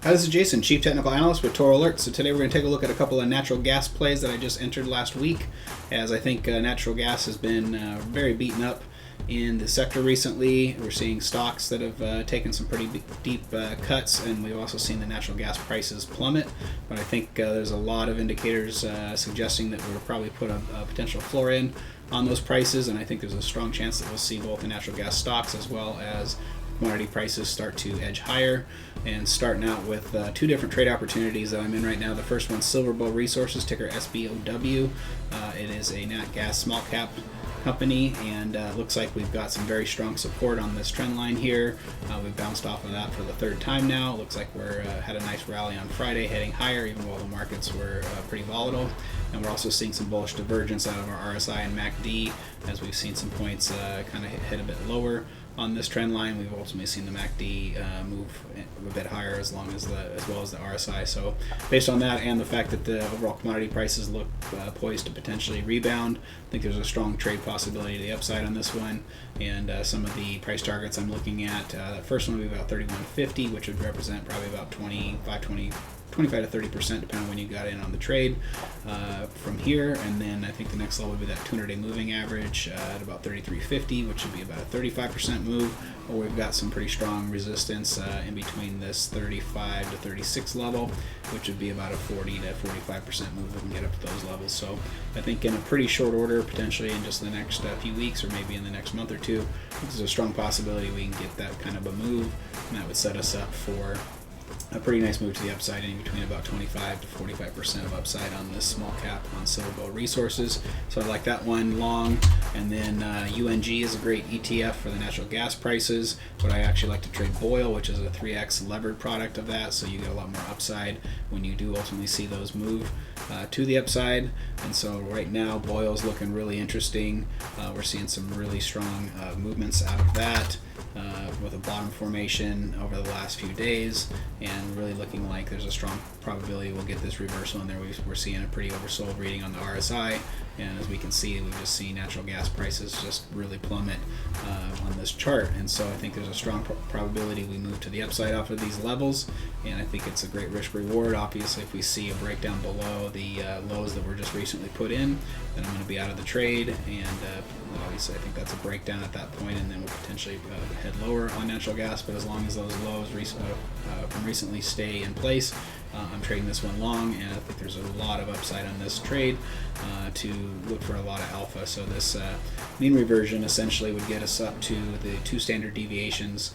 Hi, this is Jason, Chief Technical Analyst with Toro Alert. So today we're going to take a look at a couple of natural gas plays that I just entered last week, as I think natural gas has been very beaten up in the sector recently. We're seeing stocks that have taken some pretty deep cuts, and we've also seen the natural gas prices plummet. But I think there's a lot of indicators suggesting that we'll probably put a potential floor in on those prices, and I think there's a strong chance that we'll see both the natural gas stocks as well as commodity prices start to edge higher. And starting out with two different trade opportunities that I'm in right now. The first one's SilverBow Resources, ticker SBOW. It is a nat gas small cap company, and looks like we've got some very strong support on this trend line here. We've bounced off of that for the third time now. Looks like we're had a nice rally on Friday, heading higher even while the markets were pretty volatile. And we're also seeing some bullish divergence out of our RSI and MACD, as we've seen some points kind of hit a bit lower on this trend line. We've ultimately seen the MACD move a bit higher as well as the RSI. So based on that and the fact that the overall commodity prices look poised to potentially rebound, I think there's a strong trade possibility to the upside on this one. And some of the price targets I'm looking at, the first one would be about 31.50, which would represent probably about 25 to 30%, depending on when you got in on the trade from here. And then I think the next level would be that 200-day moving average at about 33.50, which would be about a 35% move. Or we've got some pretty strong resistance in between this 35 to 36 level, which would be about a 40 to 45% move if we can get up to those levels. So I think in a pretty short order, potentially in just the next few weeks or maybe in the next month or two, there's a strong possibility we can get that kind of a move, and that would set us up for a pretty nice move to the upside, in between about 25 to 45% of upside on this small cap on SilverBow Resources. So I like that one long. And then UNG is a great ETF for the natural gas prices, but I actually like to trade BOIL, which is a 3x levered product of that, so you get a lot more upside when you do ultimately see those move to the upside. And so right now BOIL is looking really interesting. We're seeing some really strong movements out of that with a bottom formation over the last few days, and really looking like there's a strong probability we'll get this reversal in there. We're seeing a pretty oversold reading on the RSI, and as we can see, we just see natural gas prices just really plummet on this chart. And so I think there's a strong probability we move to the upside off of these levels, and I think it's a great risk reward. Obviously, if we see a breakdown below the lows that were just recently put in, then I'm going to be out of the trade, and obviously I think that's a breakdown at that point, and then we'll potentially head lower on natural gas. But as long as those lows from recently stay in place, I'm trading this one long, and I think there's a lot of upside on this trade to look for a lot of alpha. So this mean reversion essentially would get us up to the 2 standard deviations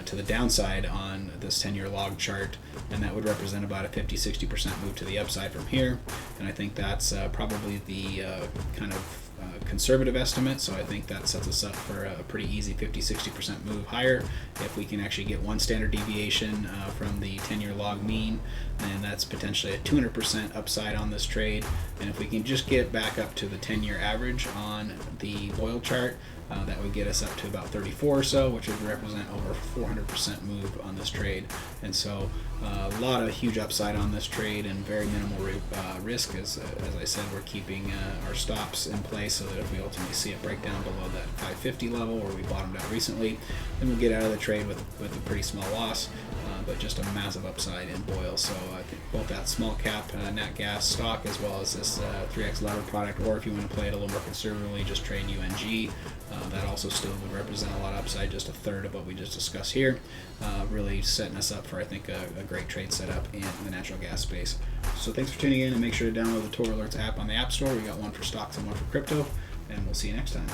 to the downside on this 10-year log chart, and that would represent about a 50-60% move to the upside from here. And I think that's probably the kind of conservative estimate, so I think that sets us up for a pretty easy 50-60% move higher. If we can actually get 1 standard deviation from the 10-year log mean, then that's potentially a 200% upside on this trade. And if we can just get back up to the 10-year average on the BOIL chart, that would get us up to about 34 or so, which would represent over 400% move on this trade. And so a lot of huge upside on this trade and very minimal risk. As I said, we're keeping our stops in place so that if we ultimately see it break down below that 550 level, where we bottomed out recently, then we'll get out of the trade with a pretty small loss, but just a massive upside in BOIL. So I think both that small cap nat gas stock as well as this 3x lever product, or if you want to play it a little more conservatively, just trade UNG. That also still would represent a lot of upside, just a third of what we just discussed here. Really setting us up for, I think, a great trade setup in the natural gas space. So thanks for tuning in, and make sure to download the Toro Alerts app on the App Store. We got one for stocks and one for crypto, and we'll see you next time.